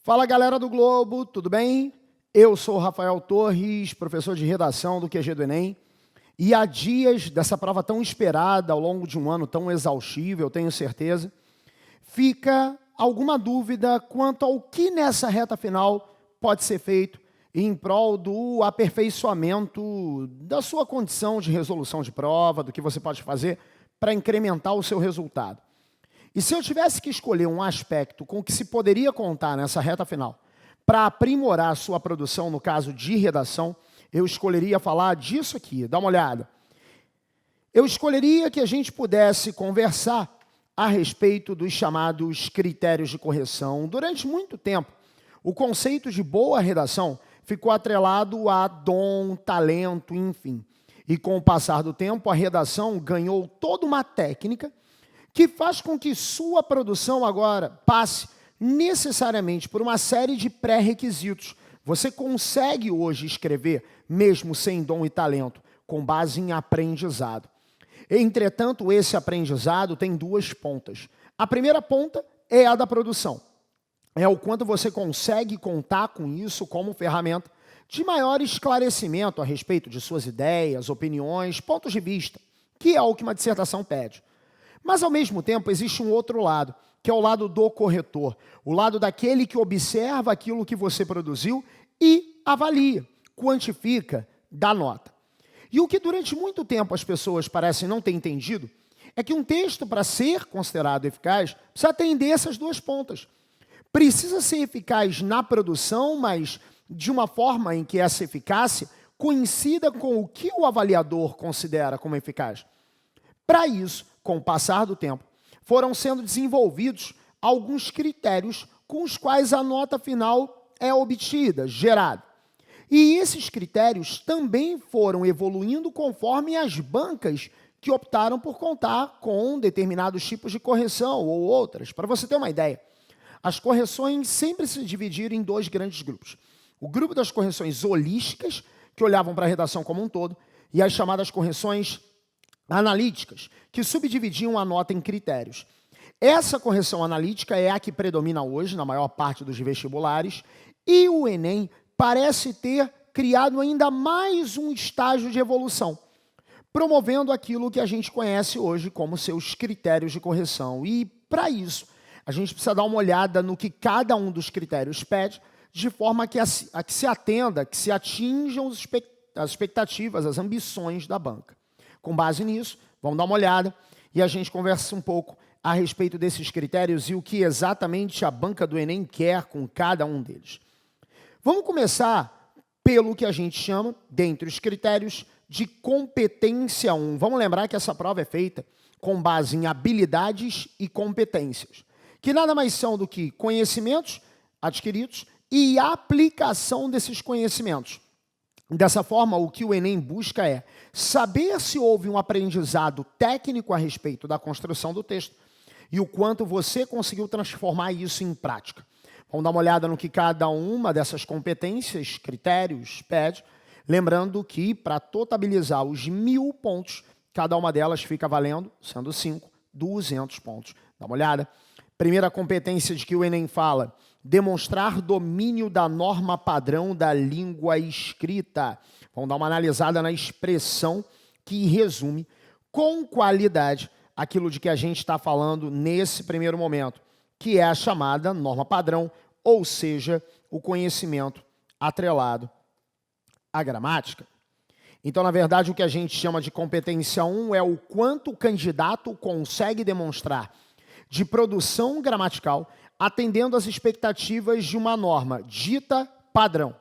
Fala, galera do Globo, tudo bem? Eu sou o Rafael Torres, professor de redação do QG do Enem, e há dias dessa prova tão esperada, ao longo de um ano tão exaustivo, eu tenho certeza, fica alguma dúvida quanto ao que nessa reta final pode ser feito em prol do aperfeiçoamento da sua condição de resolução de prova, do que você pode fazer para incrementar o seu resultado. E se eu tivesse que escolher um aspecto com que se poderia contar nessa reta final para aprimorar a sua produção, no caso de redação, eu escolheria falar disso aqui, dá uma olhada. Eu escolheria que a gente pudesse conversar a respeito dos chamados critérios de correção. Durante muito tempo, o conceito de boa redação ficou atrelado a dom, talento, enfim. E com o passar do tempo, a redação ganhou toda uma técnica que faz com que sua produção agora passe necessariamente por uma série de pré-requisitos. Você consegue hoje escrever, mesmo sem dom e talento, com base em aprendizado. Entretanto, esse aprendizado tem duas pontas. A primeira ponta é a da produção. É o quanto você consegue contar com isso como ferramenta de maior esclarecimento a respeito de suas ideias, opiniões, pontos de vista, que é o que uma dissertação pede. Mas, ao mesmo tempo, existe um outro lado, que é o lado do corretor, o lado daquele que observa aquilo que você produziu e avalia, quantifica, dá nota. E o que durante muito tempo as pessoas parecem não ter entendido é que um texto, para ser considerado eficaz, precisa atender essas duas pontas. Precisa ser eficaz na produção, mas de uma forma em que essa eficácia coincida com o que o avaliador considera como eficaz. Para isso, com o passar do tempo, foram sendo desenvolvidos alguns critérios com os quais a nota final é obtida, gerada. E esses critérios também foram evoluindo conforme as bancas que optaram por contar com determinados tipos de correção ou outras. Para você ter uma ideia, as correções sempre se dividiram em dois grandes grupos. O grupo das correções holísticas, que olhavam para a redação como um todo, e as chamadas correções analíticas, que subdividiam a nota em critérios. Essa correção analítica é a que predomina hoje na maior parte dos vestibulares, e o Enem parece ter criado ainda mais um estágio de evolução, promovendo aquilo que a gente conhece hoje como seus critérios de correção. E, para isso, a gente precisa dar uma olhada no que cada um dos critérios pede, de forma que se atenda, que se atinjam as expectativas, as ambições da banca. Com base nisso, vamos dar uma olhada e a gente conversa um pouco a respeito desses critérios e o que exatamente a banca do Enem quer com cada um deles. Vamos começar pelo que a gente chama, dentre os critérios, de competência 1. Vamos lembrar que essa prova é feita com base em habilidades e competências, que nada mais são do que conhecimentos adquiridos e aplicação desses conhecimentos. Dessa forma, o que o Enem busca é saber se houve um aprendizado técnico a respeito da construção do texto e o quanto você conseguiu transformar isso em prática. Vamos dar uma olhada no que cada uma dessas competências, critérios, pede, lembrando que, para totalizar os 1.000 pontos, cada uma delas fica valendo, sendo 5, 200 pontos. Dá uma olhada. Primeira competência de que o Enem fala: demonstrar domínio da norma padrão da língua escrita. Vamos dar uma analisada na expressão que resume com qualidade aquilo de que a gente está falando nesse primeiro momento, que é a chamada norma padrão, ou seja, o conhecimento atrelado à gramática. Então, na verdade, o que a gente chama de competência 1 é o quanto o candidato consegue demonstrar de produção gramatical, atendendo às expectativas de uma norma dita padrão.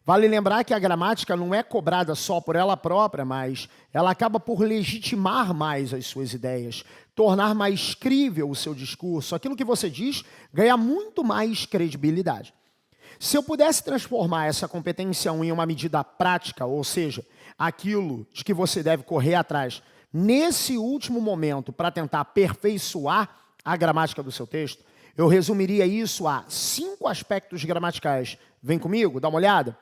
Vale lembrar que a gramática não é cobrada só por ela própria, mas ela acaba por legitimar mais as suas ideias, tornar mais crível o seu discurso. Aquilo que você diz ganha muito mais credibilidade. Se eu pudesse transformar essa competência 1 em uma medida prática, ou seja, aquilo de que você deve correr atrás nesse último momento para tentar aperfeiçoar a gramática do seu texto, eu resumiria isso a 5 aspectos gramaticais. Vem comigo, dá uma olhada.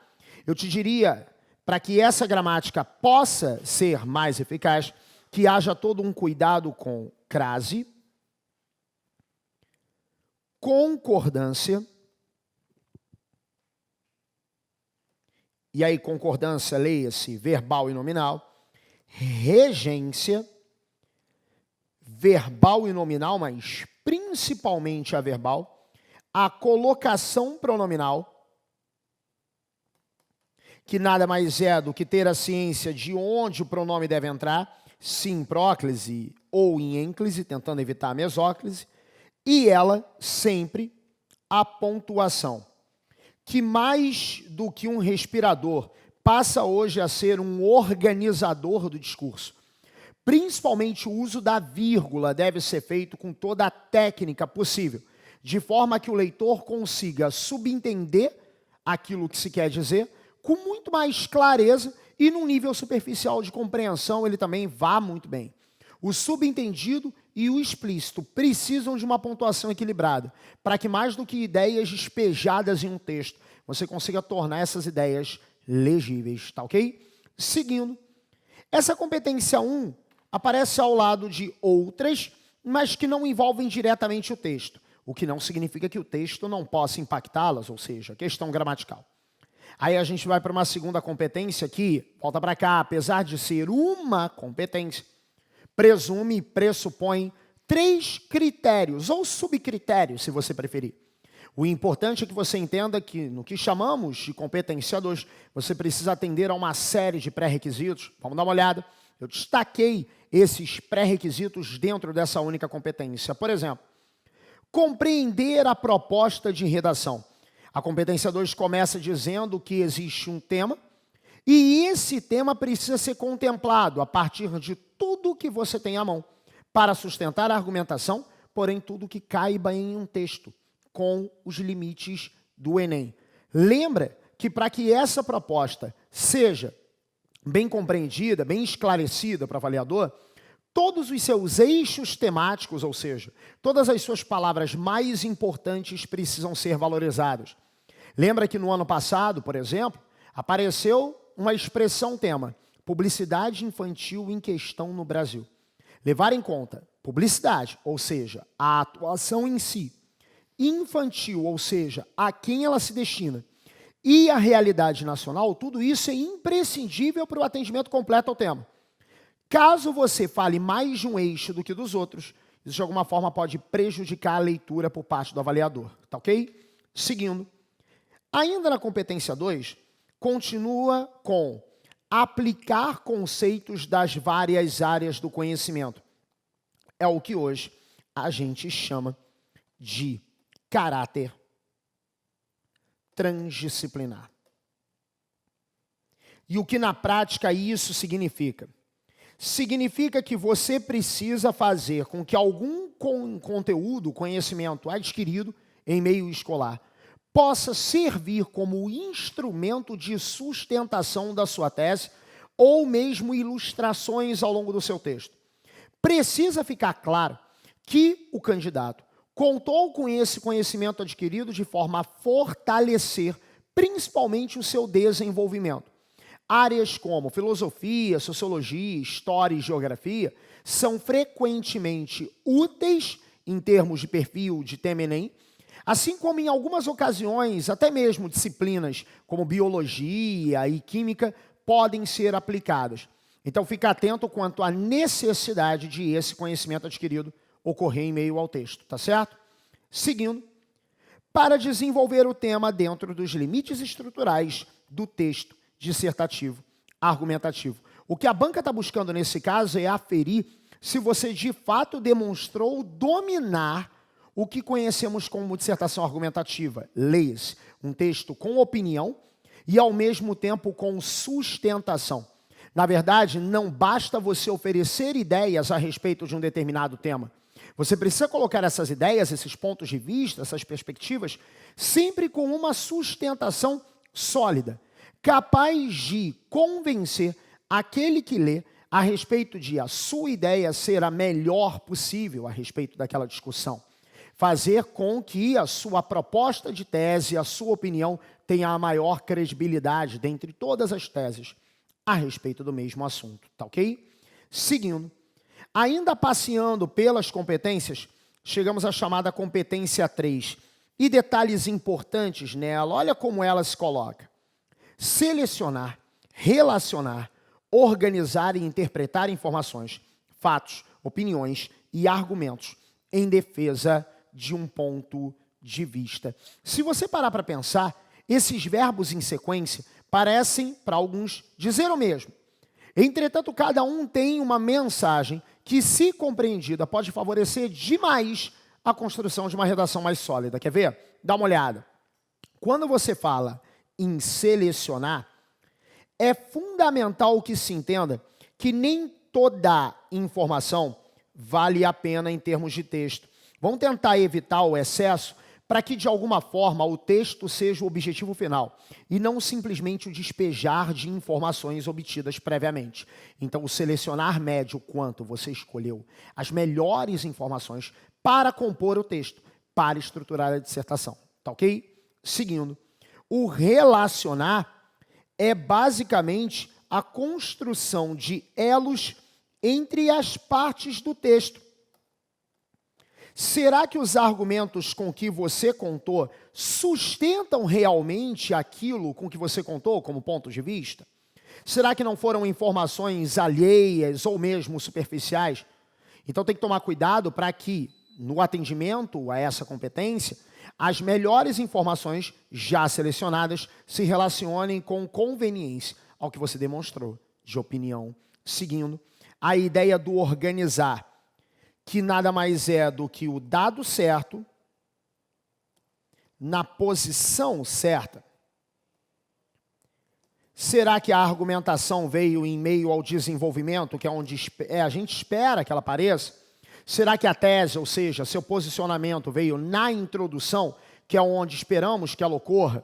Eu te diria, para que essa gramática possa ser mais eficaz, que haja todo um cuidado com crase, concordância, e aí concordância, leia-se verbal e nominal, regência, verbal e nominal, mas principalmente a verbal, a colocação pronominal, que nada mais é do que ter a ciência de onde o pronome deve entrar, se em próclise ou em ênclise, tentando evitar a mesóclise, e ela sempre a pontuação, que mais do que um respirador, passa hoje a ser um organizador do discurso. Principalmente o uso da vírgula deve ser feito com toda a técnica possível, de forma que o leitor consiga subentender aquilo que se quer dizer com muito mais clareza e num nível superficial de compreensão ele também vá muito bem. O subentendido e o explícito precisam de uma pontuação equilibrada, para que mais do que ideias despejadas em um texto, você consiga tornar essas ideias legíveis, tá ok? Seguindo, essa competência 1 aparece ao lado de outras, mas que não envolvem diretamente o texto, o que não significa que o texto não possa impactá-las, ou seja, questão gramatical. Aí a gente vai para uma segunda competência que, volta para cá, apesar de ser uma competência, presume e pressupõe 3 critérios, ou subcritérios, se você preferir. O importante é que você entenda que, no que chamamos de competência 2, você precisa atender a uma série de pré-requisitos. Vamos dar uma olhada. Eu destaquei esses pré-requisitos dentro dessa única competência. Por exemplo, compreender a proposta de redação. A competência 2 começa dizendo que existe um tema e esse tema precisa ser contemplado a partir de tudo que você tem à mão para sustentar a argumentação, porém tudo que caiba em um texto, com os limites do Enem. Lembra que para que essa proposta seja bem compreendida, bem esclarecida para o avaliador, todos os seus eixos temáticos, ou seja, todas as suas palavras mais importantes precisam ser valorizadas. Lembra que no ano passado, por exemplo, apareceu uma expressão tema, publicidade infantil em questão no Brasil. Levar em conta publicidade, ou seja, a atuação em si, infantil, ou seja, a quem ela se destina, e a realidade nacional, tudo isso é imprescindível para o atendimento completo ao tema. Caso você fale mais de um eixo do que dos outros, isso de alguma forma pode prejudicar a leitura por parte do avaliador, tá ok? Seguindo, ainda na competência 2, continua com aplicar conceitos das várias áreas do conhecimento. É o que hoje a gente chama de caráter transdisciplinar. E o que na prática isso significa? Significa que você precisa fazer com que algum conteúdo, conhecimento adquirido em meio escolar, possa servir como instrumento de sustentação da sua tese ou mesmo ilustrações ao longo do seu texto. Precisa ficar claro que o candidato contou com esse conhecimento adquirido de forma a fortalecer principalmente o seu desenvolvimento. Áreas como filosofia, sociologia, história e geografia são frequentemente úteis em termos de perfil de tema Enem, assim como em algumas ocasiões, até mesmo disciplinas como biologia e química podem ser aplicadas. Então, fique atento quanto à necessidade de esse conhecimento adquirido ocorrer em meio ao texto, tá certo? Seguindo, para desenvolver o tema dentro dos limites estruturais do texto dissertativo, argumentativo. O que a banca está buscando nesse caso é aferir se você de fato demonstrou dominar o que conhecemos como dissertação argumentativa. Leia-se um texto com opinião e, ao mesmo tempo, com sustentação. Na verdade, não basta você oferecer ideias a respeito de um determinado tema. Você precisa colocar essas ideias, esses pontos de vista, essas perspectivas, sempre com uma sustentação sólida, capaz de convencer aquele que lê a respeito de a sua ideia ser a melhor possível a respeito daquela discussão. Fazer com que a sua proposta de tese, a sua opinião, tenha a maior credibilidade dentre todas as teses a respeito do mesmo assunto, tá ok? Seguindo, ainda passeando pelas competências, chegamos à chamada competência 3. E detalhes importantes nela, olha como ela se coloca. selecionar, relacionar, organizar e interpretar informações, fatos, opiniões e argumentos em defesa de um ponto de vista. Se você parar para pensar, esses verbos em sequência parecem, para alguns, dizer o mesmo. Entretanto, cada um tem uma mensagem que, se compreendida, pode favorecer demais a construção de uma redação mais sólida. Quer ver? Dá uma olhada. Quando você fala em selecionar, é fundamental que se entenda que nem toda informação vale a pena em termos de texto. Vamos tentar evitar o excesso para que, de alguma forma, o texto seja o objetivo final e não simplesmente o despejar de informações obtidas previamente. Então, o selecionar mede o quanto você escolheu as melhores informações para compor o texto, para estruturar a dissertação. Tá ok? Seguindo, o relacionar é basicamente a construção de elos entre as partes do texto. Será que os argumentos com que você contou sustentam realmente aquilo com que você contou como ponto de vista? Será que não foram informações alheias ou mesmo superficiais? Então tem que tomar cuidado para que, no atendimento a essa competência, as melhores informações já selecionadas se relacionem com conveniência ao que você demonstrou de opinião. Seguindo, a ideia do organizar, que nada mais é do que o dado certo, na posição certa. Será que a argumentação veio em meio ao desenvolvimento, que é onde a gente espera que ela apareça? Será que a tese, ou seja, seu posicionamento, veio na introdução, que é onde esperamos que ela ocorra?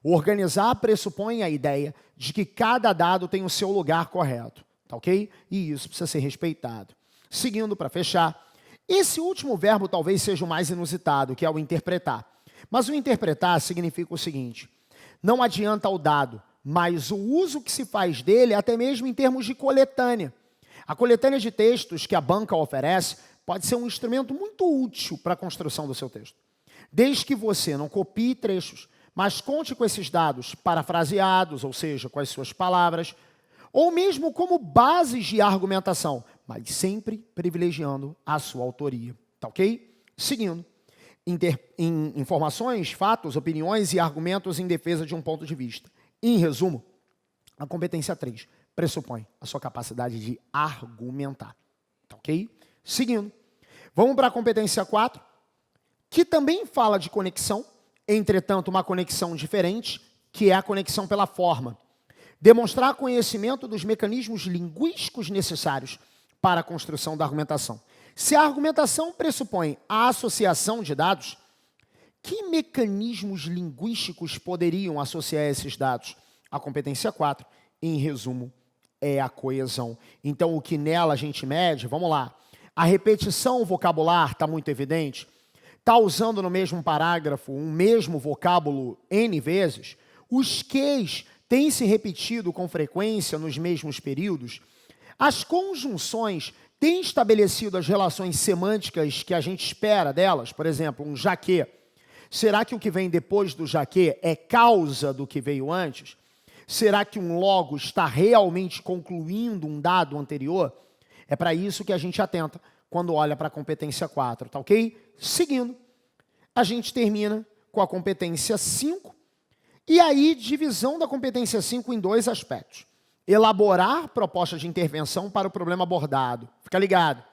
O organizar pressupõe a ideia de que cada dado tem o seu lugar correto, tá ok? E isso precisa ser respeitado. Seguindo, para fechar, esse último verbo talvez seja o mais inusitado, que é o interpretar. Mas o interpretar significa o seguinte: não adianta o dado, mas o uso que se faz dele, até mesmo em termos de coletânea. A coletânea de textos que a banca oferece pode ser um instrumento muito útil para a construção do seu texto. Desde que você não copie trechos, mas conte com esses dados parafraseados, ou seja, com as suas palavras, ou mesmo como bases de argumentação, mas sempre privilegiando a sua autoria. Tá ok? Seguindo, informações, fatos, opiniões e argumentos em defesa de um ponto de vista. Em resumo, a competência 3 pressupõe a sua capacidade de argumentar. Tá ok? Seguindo, vamos para a competência 4, que também fala de conexão, entretanto, uma conexão diferente, que é a conexão pela forma. Demonstrar conhecimento dos mecanismos linguísticos necessários para a construção da argumentação. Se a argumentação pressupõe a associação de dados, que mecanismos linguísticos poderiam associar esses dados? A competência 4, em resumo, é a coesão. Então, o que nela a gente mede, vamos lá. A repetição vocabular está muito evidente. Está usando no mesmo parágrafo um mesmo vocábulo N vezes. Os quês têm se repetido com frequência nos mesmos períodos. As conjunções têm estabelecido as relações semânticas que a gente espera delas. Por exemplo, um já que. Será que o que vem depois do já que é causa do que veio antes? Será que um logo está realmente concluindo um dado anterior? É para isso que a gente atenta quando olha para a competência 4, tá ok? Seguindo, a gente termina com a competência 5, e aí divisão da competência 5 em dois aspectos. Elaborar proposta de intervenção para o problema abordado. Fica ligado.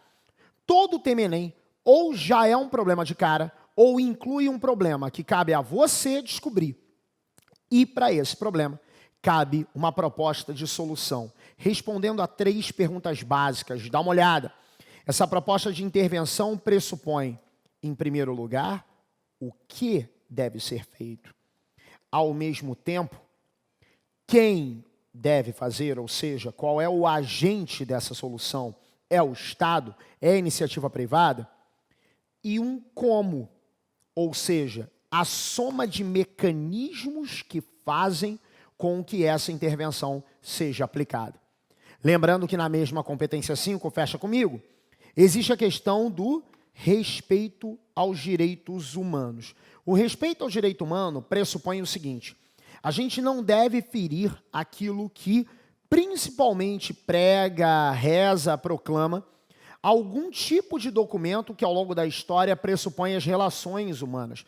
Todo tema Enem ou já é um problema de cara, ou inclui um problema que cabe a você descobrir. E para esse problema, cabe uma proposta de solução, respondendo a 3 perguntas básicas. Dá uma olhada. Essa proposta de intervenção pressupõe, em primeiro lugar, o que deve ser feito. Ao mesmo tempo, quem deve fazer, ou seja, qual é o agente dessa solução? É o Estado? É a iniciativa privada? E um como, ou seja, a soma de mecanismos que fazem com que essa intervenção seja aplicada. Lembrando que na mesma competência 5, fecha comigo, existe a questão do respeito aos direitos humanos. O respeito ao direito humano pressupõe o seguinte: A gente não deve ferir aquilo que principalmente prega, reza, proclama, algum tipo de documento que ao longo da história pressupõe as relações humanas.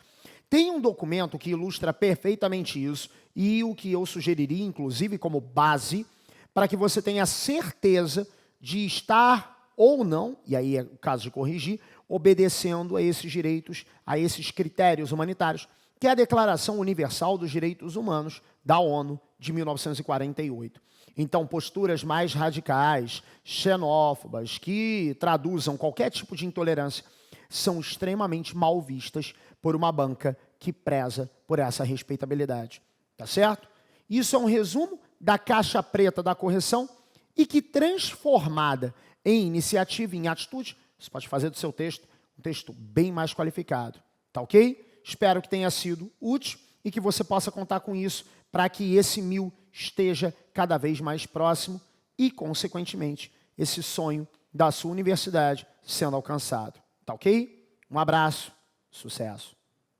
Tem um documento que ilustra perfeitamente isso e o que eu sugeriria, inclusive, como base, para que você tenha certeza de estar ou não, e aí é o caso de corrigir, obedecendo a esses direitos, a esses critérios humanitários, que é a Declaração Universal dos Direitos Humanos da ONU de 1948. Então, posturas mais radicais, xenófobas, que traduzam qualquer tipo de intolerância, são extremamente mal vistas por uma banca que preza por essa respeitabilidade. Tá certo? Isso é um resumo da caixa preta da correção e que, transformada em iniciativa, em atitude, você pode fazer do seu texto um texto bem mais qualificado. Tá ok? Espero que tenha sido útil e que você possa contar com isso para que esse 1000 esteja cada vez mais próximo e, consequentemente, esse sonho da sua universidade sendo alcançado. Tá ok? Um abraço, sucesso!